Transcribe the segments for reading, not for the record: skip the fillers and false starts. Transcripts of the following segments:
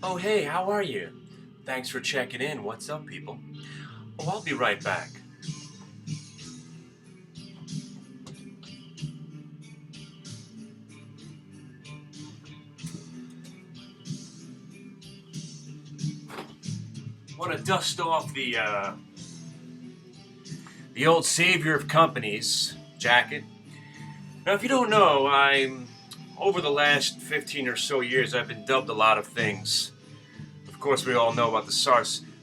Oh, hey, how are you? Thanks for checking in. What's up, people? Oh, I'll be right back. Want to dust off the old savior of companies jacket. Now, if you don't know, I'm over the last 15 or so years, I've been dubbed a lot of things. Of course, we all know about the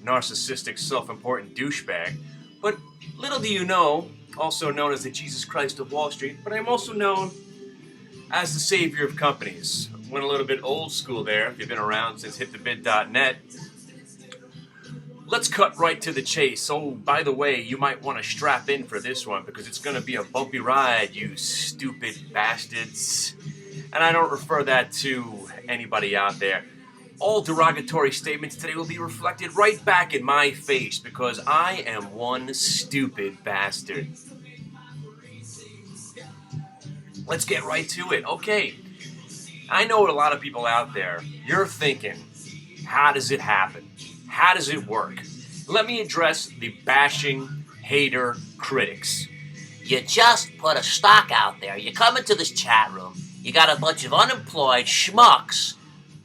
narcissistic, self-important douchebag. But little do you know, also known as the Jesus Christ of Wall Street, but I'm also known as the savior of companies. Went a little bit old school there. If you've been around since hitthebid.net, let's cut right to the chase. Oh, by the way, you might want to strap in for this one because it's going to be a bumpy ride, you stupid bastards. And I don't refer that to anybody out there. All derogatory statements today will be reflected right back in my face because I am one stupid bastard. Let's get right to it. Okay, I know a lot of people out there, you're thinking, how does it happen? How does it work? Let me address the bashing, hater critics. You just put a stock out there. You come into this chat room. You got a bunch of unemployed schmucks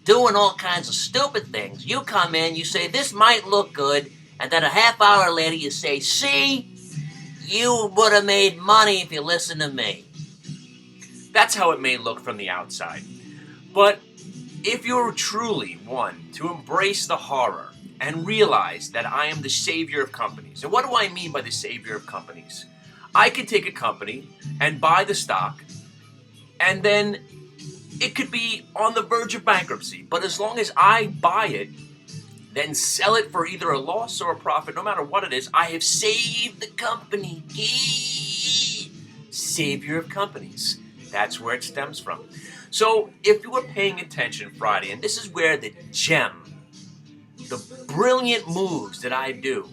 doing all kinds of stupid things. You come in, you say, this might look good, and then a half hour later you say, see, you would have made money if you listened to me. That's how it may look from the outside. But if you're truly one to embrace the horror and realize that I am the savior of companies, and what do I mean by the savior of companies? I could take a company and buy the stock, and then it could be on the verge of bankruptcy. But as long as I buy it, then sell it for either a loss or a profit, no matter what it is, I have saved the company. Savior of companies. That's where it stems from. So if you were paying attention Friday, and this is where the gem, the brilliant moves that I do.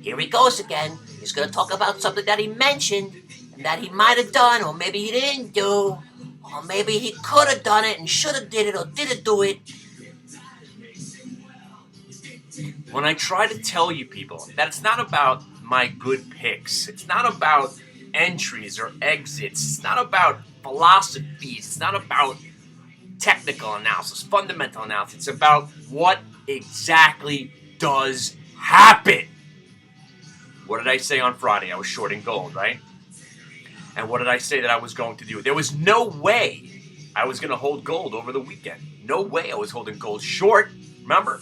Here he goes again. He's going to talk about something that he mentioned and that he might have done, or maybe he didn't do, or maybe he could have done it and should have did it or didn't do it. When I try to tell you people that it's not about my good picks, it's not about entries or exits, it's not about philosophies, it's not about technical analysis, fundamental analysis, it's about what exactly does happen. What did I say on Friday? I was shorting gold, right? And what did I say that I was going to do? There was no way I was going to hold gold over the weekend. No way I was holding gold short, remember?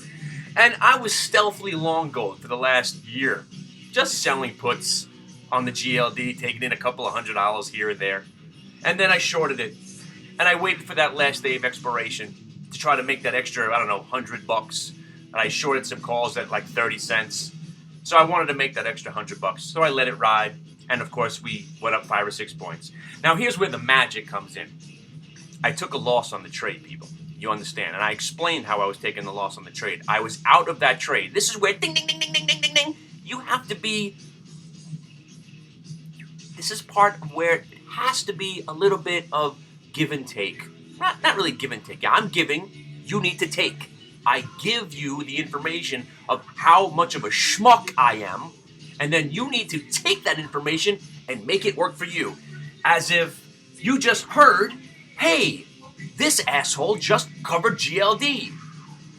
And I was stealthily long gold for the last year, just selling puts on the GLD, taking in a couple of $100 here and there. And then I shorted it. And I waited for that last day of expiration to try to make that extra, I don't know, $100. And I shorted some calls at like 30 cents. So I wanted to make that extra $100. So I let it ride. And of course, we went up 5 or 6 points. Now here's where the magic comes in. I took a loss on the trade, people. You understand. And I explained how I was taking the loss on the trade. I was out of that trade. This is where ding, ding, ding, ding, ding, ding, ding, ding. You have to be... This is part of where it has to be a little bit of give and take. Not really give and take. Yeah, I'm giving. You need to take. I give you the information of how much of a schmuck I am, and then you need to take that information and make it work for you. As if you just heard, hey, this asshole just covered GLD.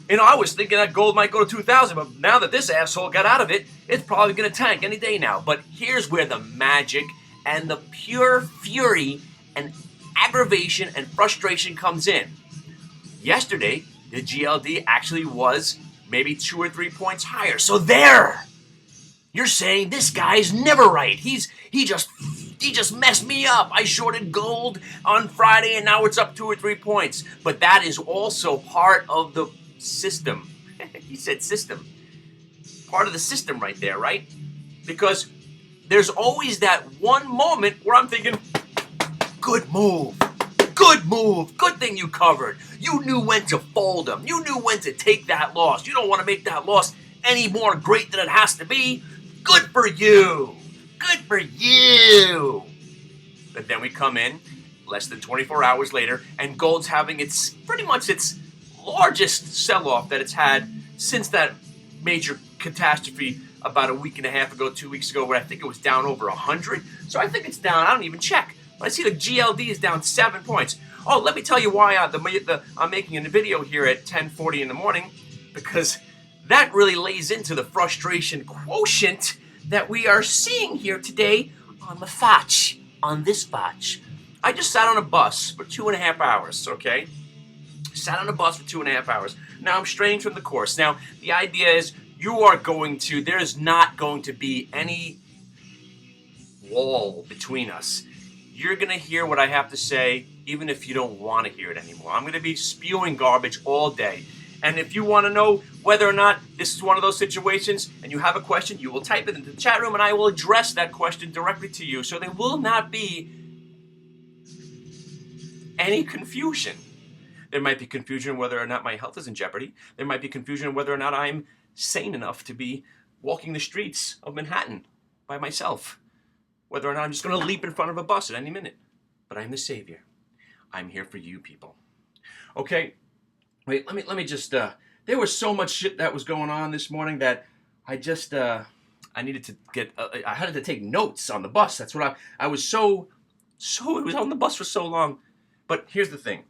You know, I was thinking that gold might go to 2,000, but now that this asshole got out of it, it's probably going to tank any day now. But here's where the magic and the pure fury and aggravation and frustration comes in. Yesterday, the GLD actually was maybe 2 or 3 points higher. So there, you're saying this guy's never right. He just messed me up. I shorted gold on Friday and now it's up 2 or 3 points. But that is also part of the system. He said system. Part of the system right there, right? Because there's always that one moment where I'm thinking, good move. Good move. Good thing you covered. You knew when to fold them. You knew when to take that loss. You don't want to make that loss any more great than it has to be. Good for you. Good for you. But then we come in less than 24 hours later, and gold's having its pretty much its largest sell-off that it's had since that major catastrophe about a week and a half ago, 2 weeks ago, where I think it was down over 100. So I think it's down. I don't even check. But I see the GLD is down 7 points. Oh, let me tell you why I'm making a video here at 10:40 in the morning, because that really lays into the frustration quotient that we are seeing here today on the Fotch, on this Fotch. I just sat on a bus for 2.5 hours, okay? Sat on a bus for 2.5 hours. Now I'm straying from the course. Now, the idea is there's not going to be any wall between us. You're going to hear what I have to say, even if you don't want to hear it anymore. I'm going to be spewing garbage all day. And if you want to know whether or not this is one of those situations and you have a question, you will type it into the chat room and I will address that question directly to you. So there will not be any confusion. There might be confusion whether or not my health is in jeopardy. There might be confusion whether or not I'm sane enough to be walking the streets of Manhattan by myself. Whether or not I'm just going to leap in front of a bus at any minute. But I'm the savior. I'm here for you people. Okay? Wait, let me just, there was so much shit that was going on this morning that I just, I needed to get, I had to take notes on the bus. That's what I was it was on the bus for so long. But here's the thing.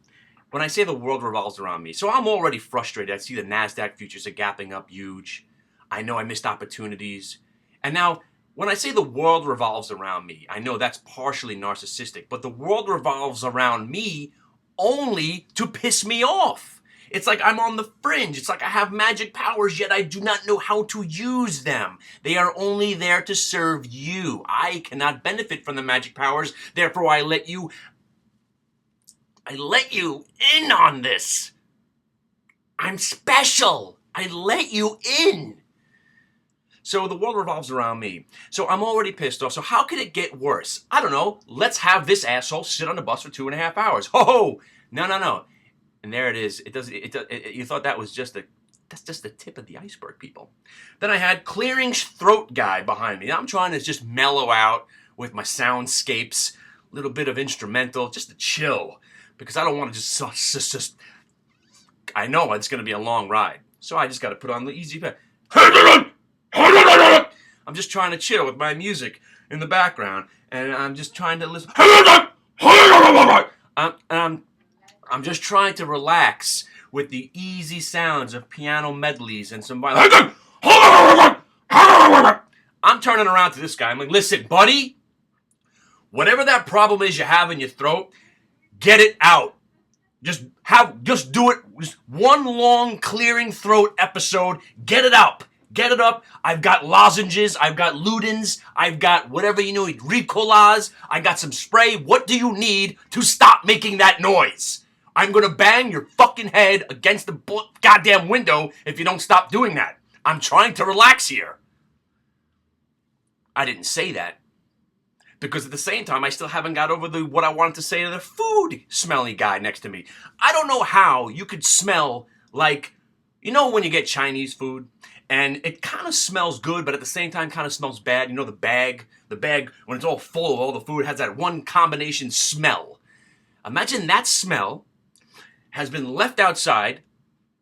When I say the world revolves around me, so I'm already frustrated. I see the NASDAQ futures are gapping up huge. I know I missed opportunities. And now, when I say the world revolves around me, I know that's partially narcissistic, but the world revolves around me only to piss me off. It's like I'm on the fringe. It's like I have magic powers, yet I do not know how to use them. They are only there to serve you. I cannot benefit from the magic powers, therefore I let you in on this. I'm special. I let you in. So the world revolves around me. So I'm already pissed off. So how could it get worse? I don't know. Let's have this asshole sit on the bus for 2.5 hours. Ho! No. And there it is. You thought that was that's just the tip of the iceberg, people. Then I had clearing throat guy behind me. I'm trying to just mellow out with my soundscapes, a little bit of instrumental, just to chill. Because I don't want to just I know it's going to be a long ride. So I just got to put on the easy bit. I'm just trying to chill with my music in the background. And I'm just trying to listen. I'm just trying to relax with the easy sounds of piano medleys and some violin. I'm turning around to this guy. I'm like, listen, buddy, whatever that problem is you have in your throat, get it out. Just do it. Just one long clearing throat episode. Get it up. Get it up. I've got lozenges. I've got Ludens. I've got whatever you need. Ricolas. I got some spray. What do you need to stop making that noise? I'm going to bang your fucking head against the goddamn window if you don't stop doing that. I'm trying to relax here. I didn't say that. Because at the same time, I still haven't got over what I wanted to say to the food smelly guy next to me. I don't know how you could smell like, you know when you get Chinese food and it kind of smells good, but at the same time kind of smells bad. You know the bag when it's all full of all the food has that one combination smell. Imagine that smell has been left outside,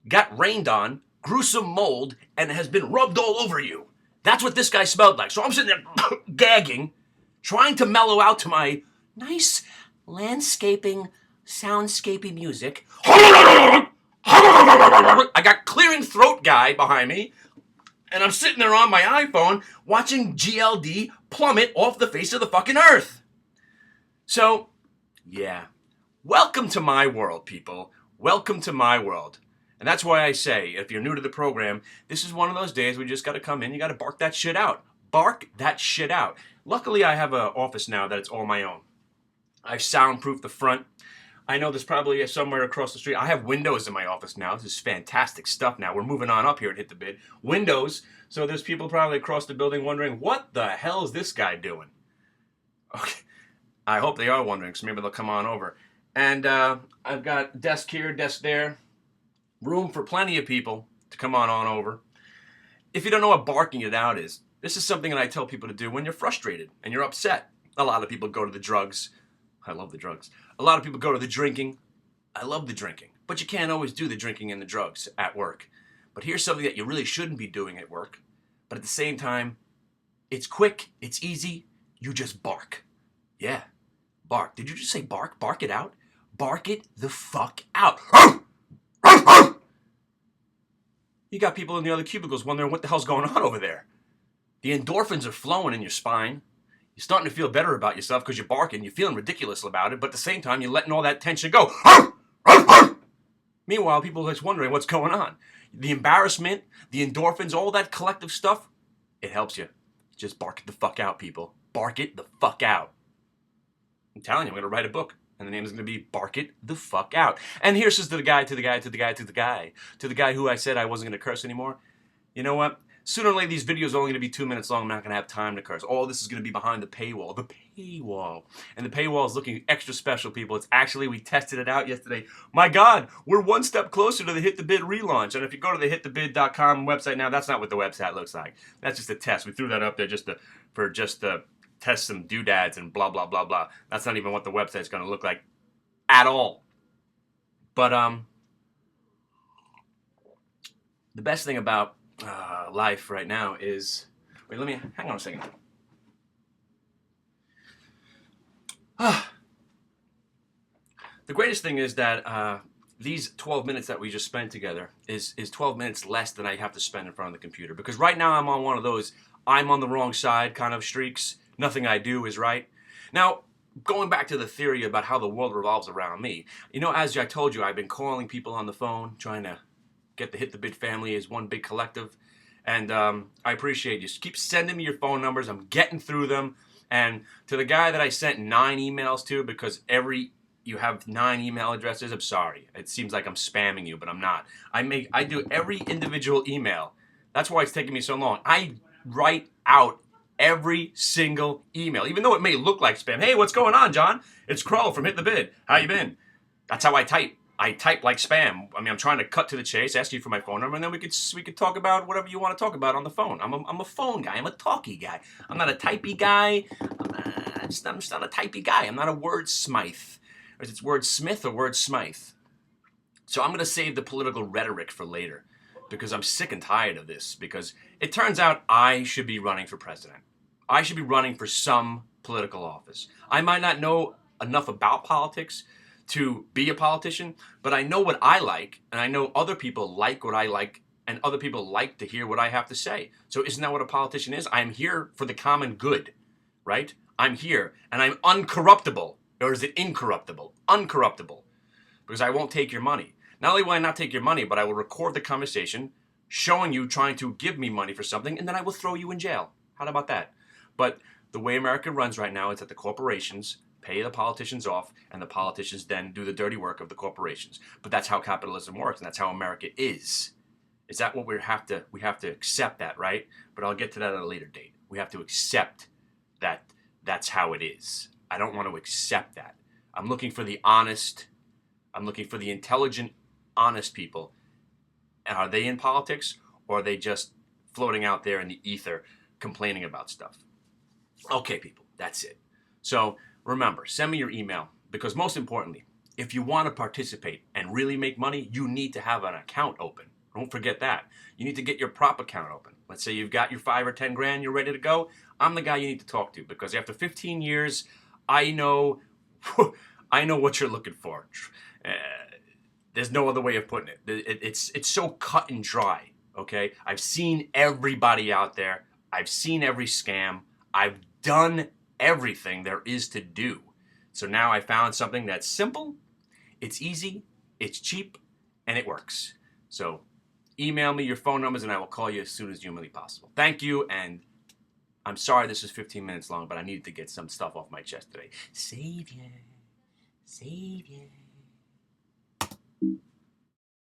got rained on, grew some mold, and has been rubbed all over you. That's what this guy smelled like. So I'm sitting there gagging, trying to mellow out to my nice landscaping, soundscapey music. I got clearing throat guy behind me, and I'm sitting there on my iPhone watching GLD plummet off the face of the fucking earth. So, yeah. Welcome to my world, people. Welcome to my world. And that's why I say, if you're new to the program, this is one of those days we just got to come in, you got to bark that shit out. Bark that shit out. Luckily, I have an office now that it's all my own. I've soundproofed the front. I know there's probably somewhere across the street. I have windows in my office now. This is fantastic stuff now. We're moving on up here and hit the bid. Windows. So there's people probably across the building wondering, what the hell is this guy doing? Okay. I hope they are wondering, so maybe they'll come on over. And I've got desk here, desk there. Room for plenty of people to come on over. If you don't know what barking it out is, this is something that I tell people to do when you're frustrated and you're upset. A lot of people go to the drugs. I love the drugs. A lot of people go to the drinking. I love the drinking, but you can't always do the drinking and the drugs at work. But here's something that you really shouldn't be doing at work. But at the same time, it's quick, it's easy, you just bark. Yeah, bark. Did you just say bark? Bark it out? Bark it the fuck out. You got people in the other cubicles wondering what the hell's going on over there. The endorphins are flowing in your spine. You're starting to feel better about yourself because you're barking. You're feeling ridiculous about it, but at the same time, you're letting all that tension go. Meanwhile, people are just wondering what's going on. The embarrassment, the endorphins, all that collective stuff, it helps you. Just bark it the fuck out, people. Bark it the fuck out. I'm telling you, I'm going to write a book, and the name is going to be Bark It the Fuck Out. And here's just to the guy who I said I wasn't going to curse anymore. You know what? Sooner or later, these videos are only going to be 2 minutes long. I'm not going to have time to curse. All this is going to be behind the paywall. The paywall. And the paywall is looking extra special, people. It's actually, we tested it out yesterday. My God, we're one step closer to the Hit the Bid relaunch. And if you go to the hitthebid.com website now, that's not what the website looks like. That's just a test. We threw that up there just to test some doodads and blah, blah, blah, blah. That's not even what the website's going to look like at all. But the best thing about life right now is, wait, let me, hang on a second. The greatest thing is that these 12 minutes that we just spent together is 12 minutes less than I have to spend in front of the computer. Because right now I'm on one of those I'm on the wrong side kind of streaks. Nothing I do is right. Now, going back to the theory about how the world revolves around me, you know, as I told you, I've been calling people on the phone, trying to get the Hit the Bid family as one big collective. And I appreciate you. Just keep sending me your phone numbers. I'm getting through them. And to the guy that I sent 9 emails to, because you have 9 email addresses, I'm sorry. It seems like I'm spamming you, but I'm not. I do every individual email. That's why it's taking me so long. I write out every single email, even though it may look like spam. Hey, what's going on, John? It's Kroll from Hit the Bid. How you been? That's how I type. I type like spam. I mean, I'm trying to cut to the chase, ask you for my phone number, and then we could talk about whatever you want to talk about on the phone. I'm a phone guy. I'm a talky guy. I'm not a typey guy. I'm just not a typey guy. I'm not a wordsmith. Or is it wordsmith or wordsmith? So I'm going to save the political rhetoric for later because I'm sick and tired of this, because it turns out I should be running for president. I should be running for some political office. I might not know enough about politics to be a politician, but I know what I like, and I know other people like what I like, and other people like to hear what I have to say. So isn't that what a politician is? I'm here for the common good, right? I'm here, and I'm uncorruptible. Or is it incorruptible? Uncorruptible. Because I won't take your money. Not only will I not take your money, but I will record the conversation showing you trying to give me money for something, and then I will throw you in jail. How about that? But the way America runs right now is that the corporations pay the politicians off, and the politicians then do the dirty work of the corporations. But that's how capitalism works, and that's how America is. Is that what we have to accept that, right? But I'll get to that at a later date. We have to accept that that's how it is. I don't want to accept that. I'm looking for the honest, I'm looking for the intelligent, honest people. And are they in politics, or are they just floating out there in the ether complaining about stuff? Okay, people, that's it. So remember, send me your email, because most importantly, if you want to participate and really make money, you need to have an account open. Don't forget that. You need to get your prop account open. Let's say you've got your 5 or 10 grand, you're ready to go. I'm the guy you need to talk to, because after 15 years, I know what you're looking for. There's no other way of putting it. It's so cut and dry, okay? I've seen everybody out there. I've seen every scam. I've done everything there is to do. So now I found something that's simple, it's easy, it's cheap, and it works. So email me your phone numbers and I will call you as soon as humanly possible. Thank you, and I'm sorry this is 15 minutes long, but I needed to get some stuff off my chest today. Savior.